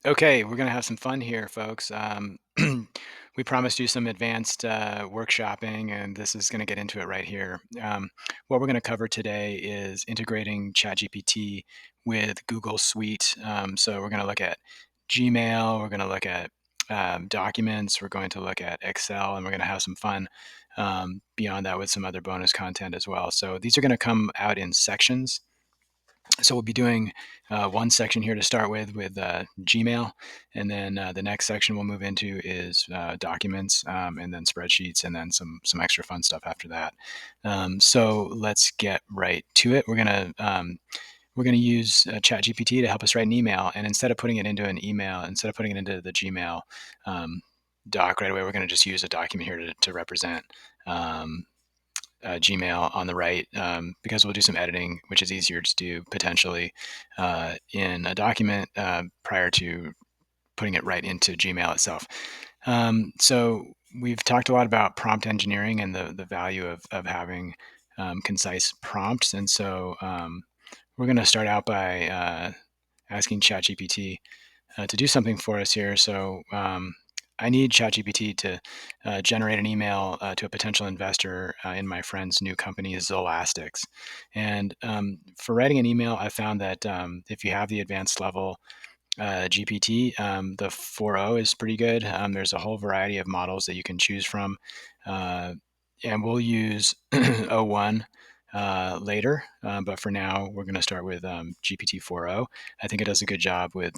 Okay, we're gonna have some fun here, folks. We promised you some advanced workshopping, and this is gonna get into it right here. What we're gonna cover today is integrating ChatGPT with Google Suite. So we're gonna look at Gmail, we're gonna look at documents, we're going to look at Excel, and we're gonna have some fun beyond that with some other bonus content as well. So these are gonna come out in sections. So we'll be doing one section here to start with Gmail, and then the next section we'll move into is documents, and then spreadsheets, and then some extra fun stuff after that. So let's get right to it. We're gonna use ChatGPT to help us write an email, and instead of putting it into an email, instead of putting it into the Gmail doc right away, we're gonna just use a document here to represent. Um, Gmail on the right, because we'll do some editing, which is easier to do potentially in a document prior to putting it right into Gmail itself. So we've talked a lot about prompt engineering and the value of having concise prompts. And so we're going to start out by asking ChatGPT to do something for us here. So I need ChatGPT to generate an email to a potential investor in my friend's new company, Zolastics. And for writing an email, I found that if you have the advanced level GPT, the 4.0 is pretty good. There's a whole variety of models that you can choose from. Uh, and we'll use O1 later, but for now, we're going to start with GPT 4.0. I think it does a good job with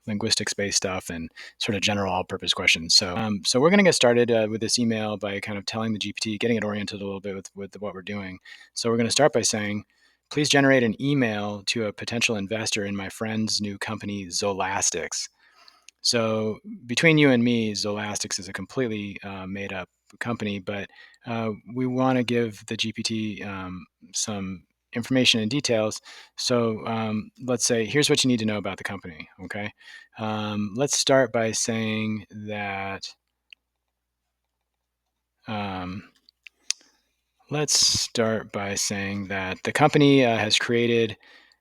linguistics-based stuff and sort of general all-purpose questions. So we're going to get started with this email by kind of telling the GPT, getting it oriented a little bit with what we're doing. So we're going to start by saying, please generate an email to a potential investor in my friend's new company, Zolastics. So between you and me, Zolastics is a completely made up company, but we want to give the GPT some information and details. So let's say, here's what you need to know about the company. Okay. Let's start by saying that. Um, let's start by saying that the company has created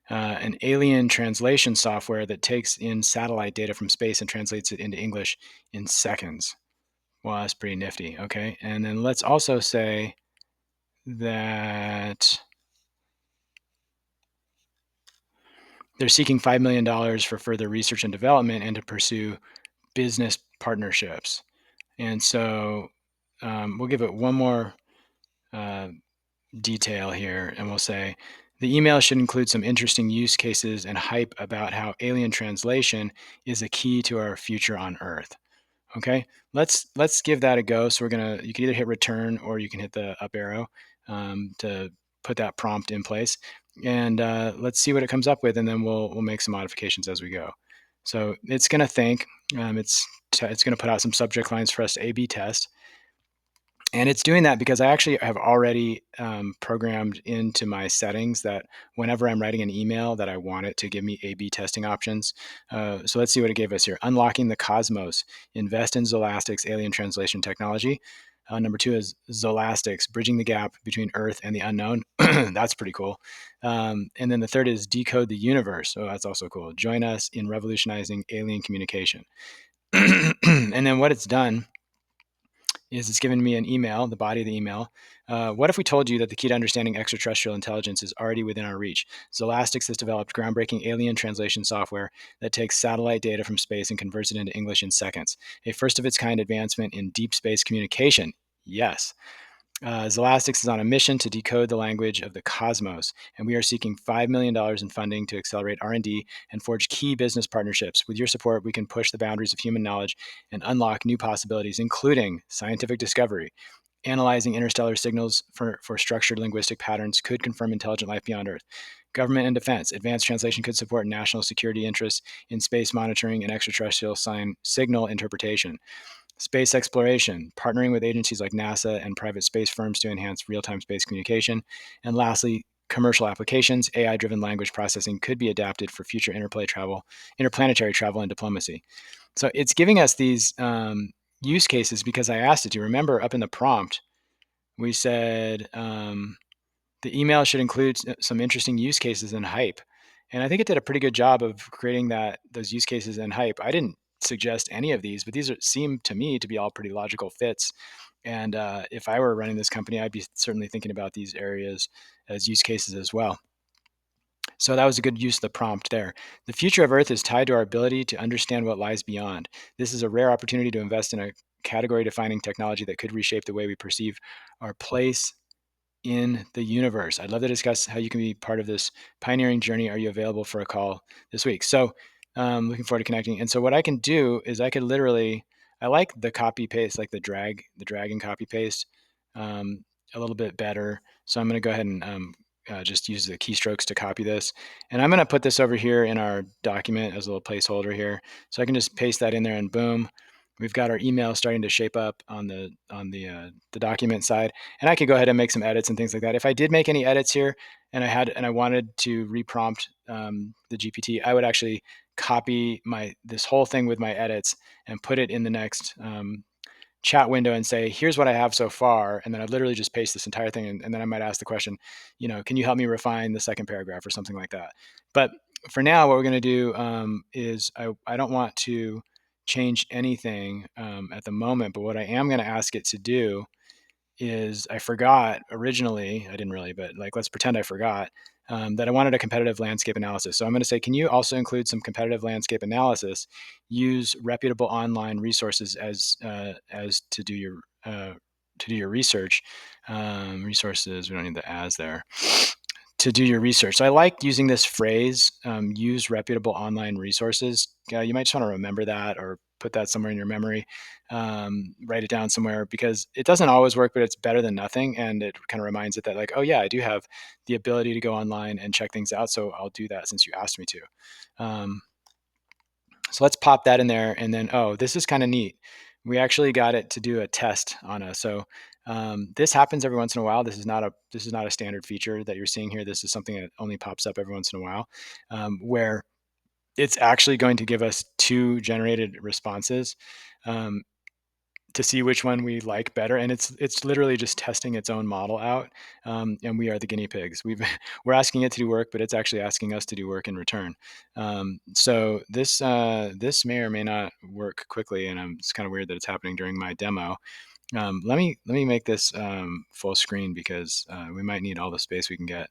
an alien translation software that takes in satellite data from space and translates it into English in seconds. Well, that's pretty nifty. Okay. And then let's also say that they're seeking $5 million for further research and development and to pursue business partnerships. And so we'll give it one more uh, detail here, and we'll say the email should include some interesting use cases and hype about how alien translation is a key to our future on Earth. Okay, let's give that a go. So you can either hit return or you can hit the up arrow to put that prompt in place, and let's see what it comes up with, and then we'll make some modifications as we go. So it's going to think. It's going to put out some subject lines for us to A/B test. And it's doing that because I actually have already programmed into my settings that whenever I'm writing an email that I want it to give me A/B testing options. So let's see what it gave us here. Unlocking the cosmos. Invest in Zolastics alien translation technology. Number two is Zolastics, bridging the gap between Earth and the unknown. That's pretty cool. And then the third is decode the universe. Oh, that's also cool. Join us in revolutionizing alien communication. And then what it's done is it's given me an email, the body of the email. What if we told you that the key to understanding extraterrestrial intelligence is already within our reach? Zolastics has developed groundbreaking alien translation software that takes satellite data from space and converts it into English in seconds. A first of its kind advancement in deep space communication. Yes. Zolastics is on a mission to decode the language of the cosmos, and we are seeking $5 million in funding to accelerate R&D and forge key business partnerships. With your support, we can push the boundaries of human knowledge and unlock new possibilities, including scientific discovery. Analyzing interstellar signals for structured linguistic patterns could confirm intelligent life beyond Earth. Government and defense. Advanced translation could support national security interests in space monitoring and extraterrestrial signal interpretation. Space exploration, partnering with agencies like NASA and private space firms to enhance real-time space communication. And lastly, commercial applications, AI-driven language processing could be adapted for future interplanetary travel and diplomacy. So it's giving us these use cases because I asked it to. Remember up in the prompt, we said the email should include some interesting use cases and hype. And I think it did a pretty good job of creating those use cases and hype. I didn't suggest any of these, but seem to me to be all pretty logical fits. And if I were running this company, I'd be certainly thinking about these areas as use cases as well. So that was a good use of the prompt there. The future of Earth is tied to our ability to understand what lies beyond. This is a rare opportunity to invest in a category defining technology that could reshape the way we perceive our place in the universe. I'd love to discuss how you can be part of this pioneering journey. Are you available for a call this week? So, looking forward to connecting. And so, what I can do is I could literally, I like the copy paste, like the drag and copy paste um, a little bit better. So, I'm going to go ahead and just use the keystrokes to copy this. And I'm going to put this over here in our document as a little placeholder here. So, I can just paste that in there and boom. We've got our email starting to shape up on the document side, and I could go ahead and make some edits and things like that. If I did make any edits here, and I wanted to reprompt the GPT, I would actually copy this whole thing with my edits and put it in the next chat window and say, here's what I have so far. And then I'd literally just paste this entire thing. And then I might ask the question, can you help me refine the second paragraph or something like that? But for now, what we're going to do is I don't want to change anything at the moment. But what I am going to ask it to do is I forgot originally, I didn't really, but like, let's pretend I forgot that I wanted a competitive landscape analysis. So I'm going to say, can you also include some competitive landscape analysis? Use reputable online resources as to do your research. Resources, we don't need the as there. To do your research. So I like using this phrase, use reputable online resources. You might just want to remember that or put that somewhere in your memory, write it down somewhere because it doesn't always work, but it's better than nothing. And it kind of reminds it that like, oh yeah, I do have the ability to go online and check things out. So I'll do that since you asked me to. Um, so let's pop that in there. And then, oh, this is kind of neat. We actually got it to do a test on us. So this happens every once in a while. This is not a standard feature that you're seeing here. This is something that only pops up every once in a while, where it's actually going to give us two generated responses um, to see which one we like better. And it's literally just testing its own model out, and we are the guinea pigs. We're asking it to do work, but it's actually asking us to do work in return. So this may or may not work quickly, and it's kind of weird that it's happening during my demo. Let me make this full screen because we might need all the space we can get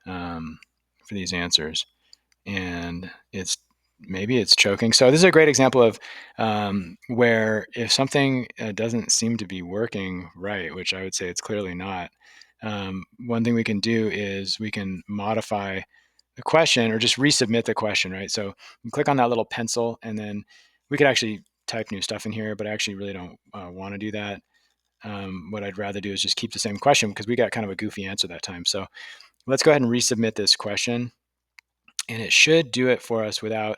for these answers. And maybe it's choking. So this is a great example of where if something doesn't seem to be working right, which I would say it's clearly not, one thing we can do is we can modify the question or just resubmit the question, right? So you click on that little pencil and then we could actually type new stuff in here, but I actually really don't want to do that. What I'd rather do is just keep the same question because we got kind of a goofy answer that time. So let's go ahead and resubmit this question, and it should do it for us without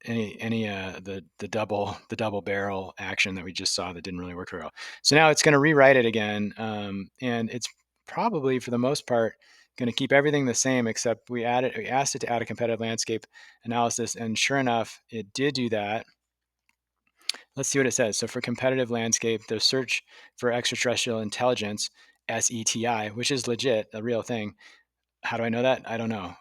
any the double barrel action that we just saw that didn't really work very well. So now it's going to rewrite it again, and it's probably for the most part going to keep everything the same except we asked it to add a competitive landscape analysis, and sure enough, it did do that. Let's see what it says. So for competitive landscape, the search for extraterrestrial intelligence, SETI, which is legit, a real thing. How do I know that? I don't know,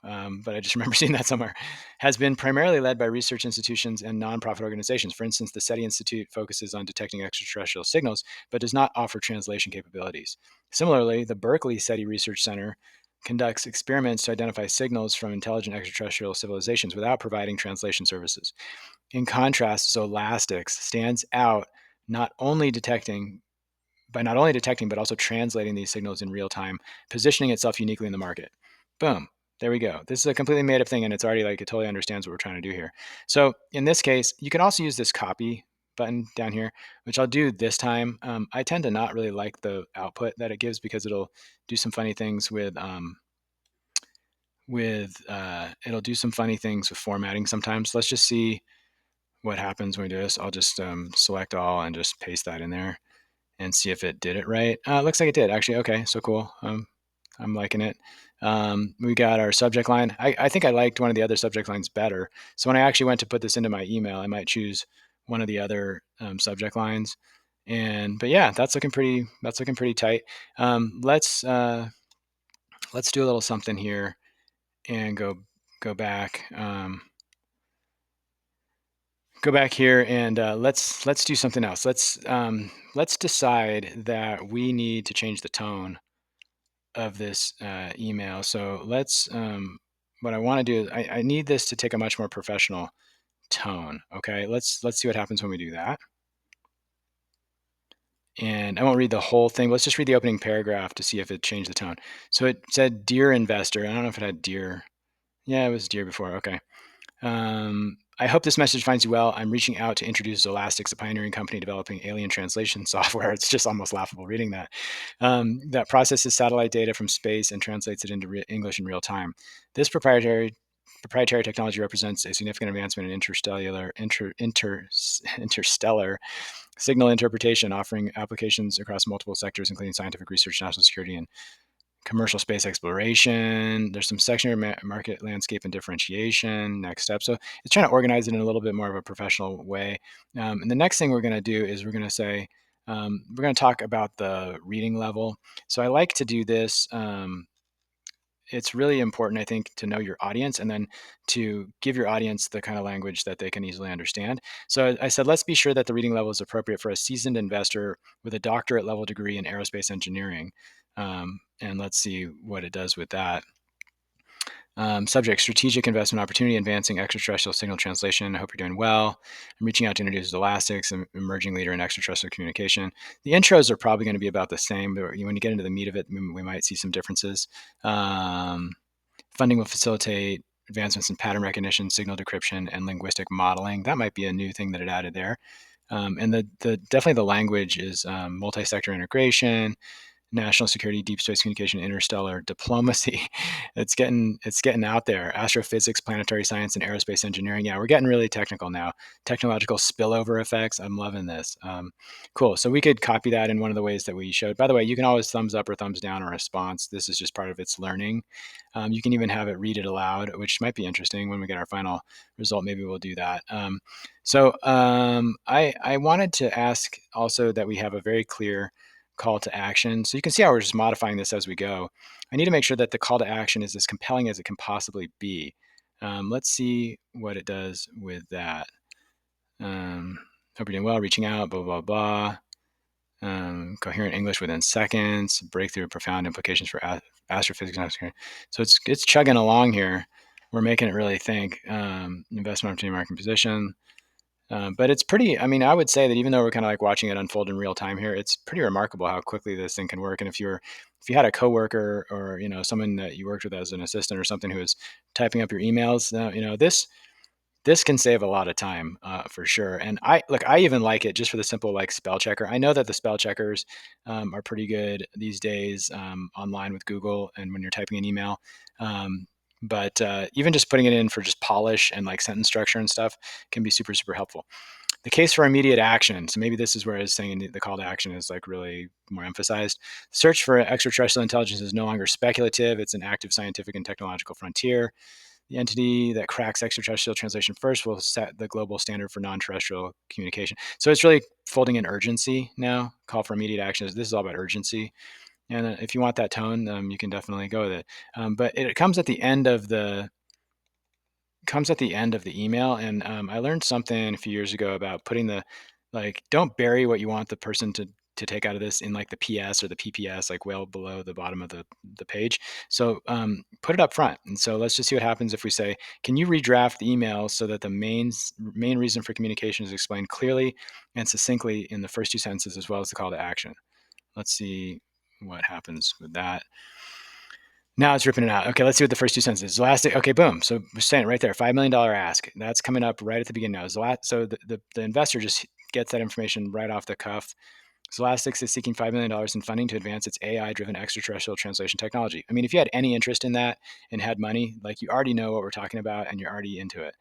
but I just remember seeing that somewhere. Has been primarily led by research institutions and nonprofit organizations. For instance, the SETI Institute focuses on detecting extraterrestrial signals, but does not offer translation capabilities. Similarly, the Berkeley SETI Research Center conducts experiments to identify signals from intelligent extraterrestrial civilizations without providing translation services. In contrast, Zolastics stands out not only detecting not only detecting but also translating these signals in real time, positioning itself uniquely in the market. Boom. There we go. This is a completely made up thing, and it's already like it totally understands what we're trying to do here. So in this case, you can also use this copy button down here, which I'll do this time. I tend to not really like the output that it gives because it'll do some funny things it'll do some funny things with formatting sometimes. Let's just see what happens when we do this. I'll just select all and just paste that in there and see if it did it right. Looks like it did actually. Okay, so cool. I'm liking it. We got our subject line. I think I liked one of the other subject lines better. So when I actually went to put this into my email, I might choose one of the other subject lines. But yeah, that's looking pretty. That's looking pretty tight. Let's do a little something here and go go back. Go back here and let's do something else. Let's decide that we need to change the tone of this email. So what I want to do is I need this to take a much more professional tone. Okay, let's see what happens when we do that. And I won't read the whole thing. Let's just read the opening paragraph to see if it changed the tone. So it said, "Dear investor." I don't know if it had "dear." Yeah, it was "dear" before. Okay. I hope this message finds you well. I'm reaching out to introduce Zolastics, a pioneering company developing alien translation software. It's just almost laughable reading that. That processes satellite data from space and translates it into English in real time. This proprietary technology represents a significant advancement in interstellar signal interpretation, offering applications across multiple sectors, including scientific research, national security, and commercial space exploration. There's some section market landscape and differentiation. Next step. So it's trying to organize it in a little bit more of a professional way. And the next thing we're going to do is we're going to say, we're going to talk about the reading level. So I like to do this. It's really important, I think, to know your audience and then to give your audience the kind of language that they can easily understand. So I said, let's be sure that the reading level is appropriate for a seasoned investor with a doctorate level degree in aerospace engineering. And let's see what it does with that. Subject: strategic investment opportunity, advancing extraterrestrial signal translation. I hope you're doing well. I'm reaching out to introduce Elastics, an emerging leader in extraterrestrial communication. The intros are probably going to be about the same, but when you get into the meat of it, we might see some differences. Funding will facilitate advancements in pattern recognition, signal decryption, and linguistic modeling. That might be a new thing that it added there. And the definitely the language is multi-sector integration, national security, deep space communication, interstellar diplomacy. It's getting out there. Astrophysics, planetary science, and aerospace engineering. Yeah, we're getting really technical now. Technological spillover effects. I'm loving this. Cool. So we could copy that in one of the ways that we showed. By the way, you can always thumbs up or thumbs down a response. This is just part of its learning. You can even have it read it aloud, which might be interesting when we get our final result. Maybe we'll do that. I wanted to ask also that we have a very clear call to action. So you can see how we're just modifying this as we go. I need to make sure that the call to action is as compelling as it can possibly be. Let's see what it does with that. Hope you're doing well, reaching out, blah, blah, blah. Coherent English within seconds, breakthrough profound implications for astrophysics. So it's chugging along here. We're making it really think. Investment opportunity, market position. But it's pretty, I mean, I would say that even though we're kind of like watching it unfold in real time here, it's pretty remarkable how quickly this thing can work. And if you had a coworker or, someone that you worked with as an assistant or something who was typing up your emails, this can save a lot of time for sure. And I even like it just for the simple like spell checker. I know that the spell checkers are pretty good these days online with Google and when you're typing an email. But even just putting it in for just polish and like sentence structure and stuff can be super, super helpful. The case for immediate action. So maybe this is where it's saying the call to action is like really more emphasized. Search for extraterrestrial intelligence is no longer speculative. It's an active scientific and technological frontier. The entity that cracks extraterrestrial translation first will set the global standard for non-terrestrial communication. So it's really folding in urgency now. Call for immediate action. This is all about urgency. And if you want that tone, you can definitely go with it. But it comes at the end of the email. And I learned something a few years ago about putting don't bury what you want the person to take out of this in like the PS or the PPS, like well below the bottom of the page. So put it up front. And so let's just see what happens if we say, can you redraft the email so that the main reason for communication is explained clearly and succinctly in the first two sentences, as well as the call to action. Let's see what happens with that. Now it's ripping it out. Okay, let's see what the first two sentences. Elastic. Okay, boom. So we're saying right there, $5 million ask. That's coming up right at the beginning now. So the investor just gets that information right off the cuff. Zolastics is seeking $5 million in funding to advance its AI-driven extraterrestrial translation technology. I mean, if you had any interest in that and had money, like you already know what we're talking about and you're already into it.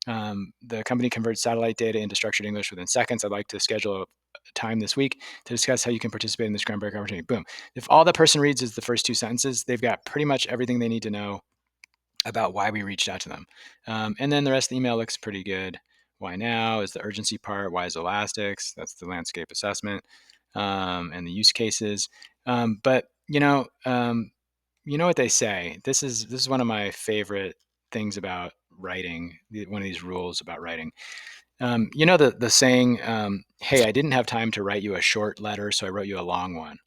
The company converts satellite data into structured English within seconds. I'd like to schedule a time this week to discuss how you can participate in this groundbreaking opportunity. Boom. If all the person reads is the first two sentences, they've got pretty much everything they need to know about why we reached out to them. And then the rest of the email looks pretty good. Why now is the urgency part. Why is elastics? That's the landscape assessment and the use cases. But you know what they say. This is one of my favorite things about writing. One of these rules about writing. You know the saying, "Hey, I didn't have time to write you a short letter, so I wrote you a long one."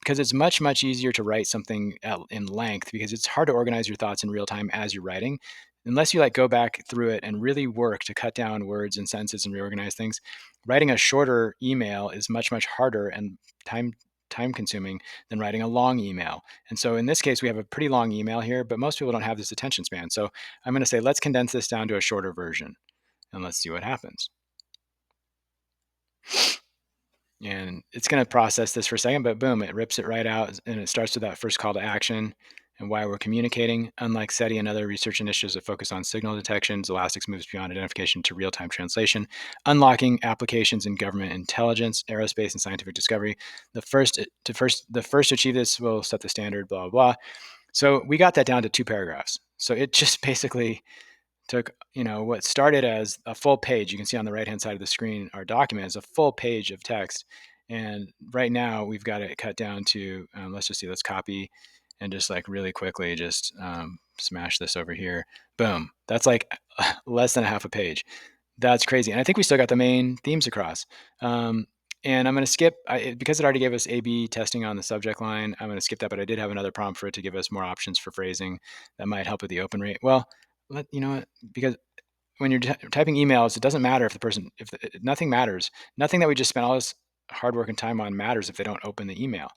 Because it's much easier to write something in length because it's hard to organize your thoughts in real time as you're writing. Unless you like go back through it and really work to cut down words and sentences and reorganize things, writing a shorter email is much harder and time consuming than writing a long email. And so in this case, we have a pretty long email here, but most people don't have this attention span. So I'm going to say, let's condense this down to a shorter version and let's see what happens. And it's going to process this for a second, but boom, it rips it right out. And it starts with that first call to action and why we're communicating. Unlike SETI and other research initiatives that focus on signal detections, Elastic moves beyond identification to real-time translation, unlocking applications in government intelligence, aerospace, and scientific discovery. The first to achieve this will set the standard, blah, blah, blah. So we got that down to 2 paragraphs. So it just basically took, what started as a full page. You can see on the right hand side of the screen, our document is a full page of text. And right now we've got it cut down to, let's copy and just like really quickly just smash this over here. Boom. That's like less than a half a page. That's crazy. And I think we still got the main themes across. And I'm going to skip, because it already gave us A/B testing on the subject line, I'm going to skip that, but I did have another prompt for it to give us more options for phrasing that might help with the open rate. Well, you know what, because when you're typing emails, it doesn't matter if nothing matters. Nothing that we just spent all this hard work and time on matters if they don't open the email.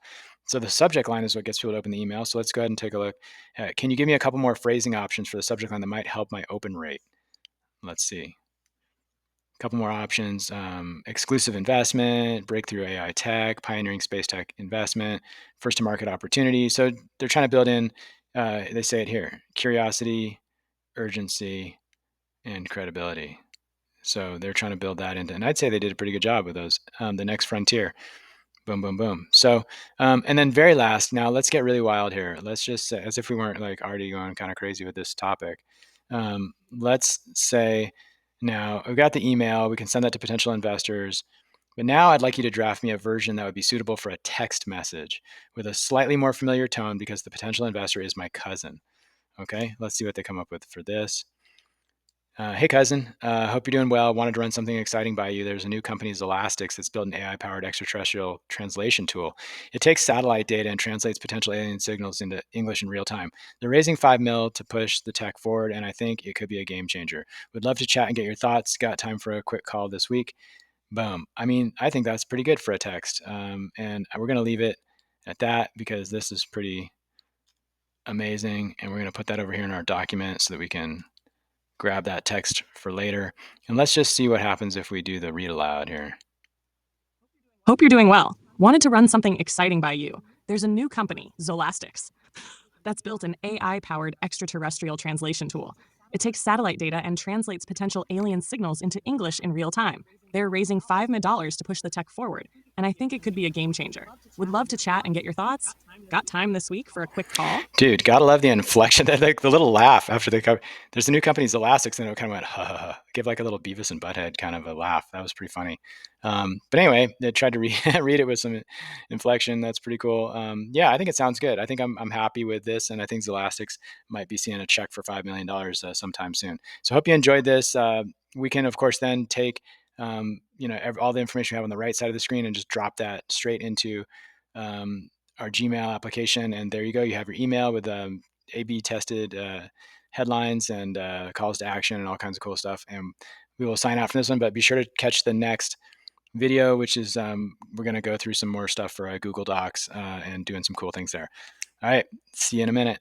So the subject line is what gets people to open the email. So let's go ahead and take a look. Can you give me a couple more phrasing options for the subject line that might help my open rate? Let's see. A couple more options: exclusive investment, breakthrough AI tech, pioneering space tech investment, first to market opportunity. So they're trying to build in, they say it here, curiosity, urgency, and credibility. So they're trying to build that into, and I'd say they did a pretty good job with those. The next frontier, boom, boom, boom. So, and then very last, now let's get really wild here. Let's just say, as if we weren't like already going kind of crazy with this topic. Let's say now we've got the email, we can send that to potential investors. But now I'd like you to draft me a version that would be suitable for a text message with a slightly more familiar tone because the potential investor is my cousin. Okay, let's see what they come up with for this. Hey, cousin. Hope you're doing well. Wanted to run something exciting by you. There's a new company, Elastics, that's built an AI-powered extraterrestrial translation tool. It takes satellite data and translates potential alien signals into English in real time. They're raising 5 mil to push the tech forward, and I think it could be a game changer. Would love to chat and get your thoughts. Got time for a quick call this week? Boom. I mean, I think that's pretty good for a text. And we're going to leave it at that because this is pretty amazing. And we're going to put that over here in our document so that we can grab that text for later. And let's just see what happens if we do the read aloud here. Hope you're doing well. Wanted to run something exciting by you. There's a new company, Zolastics, that's built an AI-powered extraterrestrial translation tool. It takes satellite data and translates potential alien signals into English in real time. They're raising $5 million to push the tech forward, and I think it could be a game changer. Would love to chat and get your thoughts. Got time this week for a quick call? Dude, gotta love the inflection, like the little laugh after they cover. There's a new company's Elastics, and it kind of went ha ha ha. Give like a little Beavis and Butthead kind of a laugh. That was pretty funny. But anyway, they tried to read it with some inflection. That's pretty cool. Yeah, I think it sounds good. I think I'm happy with this, and I think Elastics might be seeing a check for $5 million sometime soon. So hope you enjoyed this. We can of course then take all the information we have on the right side of the screen and just drop that straight into our Gmail application. And there you go. You have your email with A/B tested headlines and calls to action and all kinds of cool stuff. And we will sign out from this one, but be sure to catch the next video, which is we're going to go through some more stuff for Google Docs and doing some cool things there. All right. See you in a minute.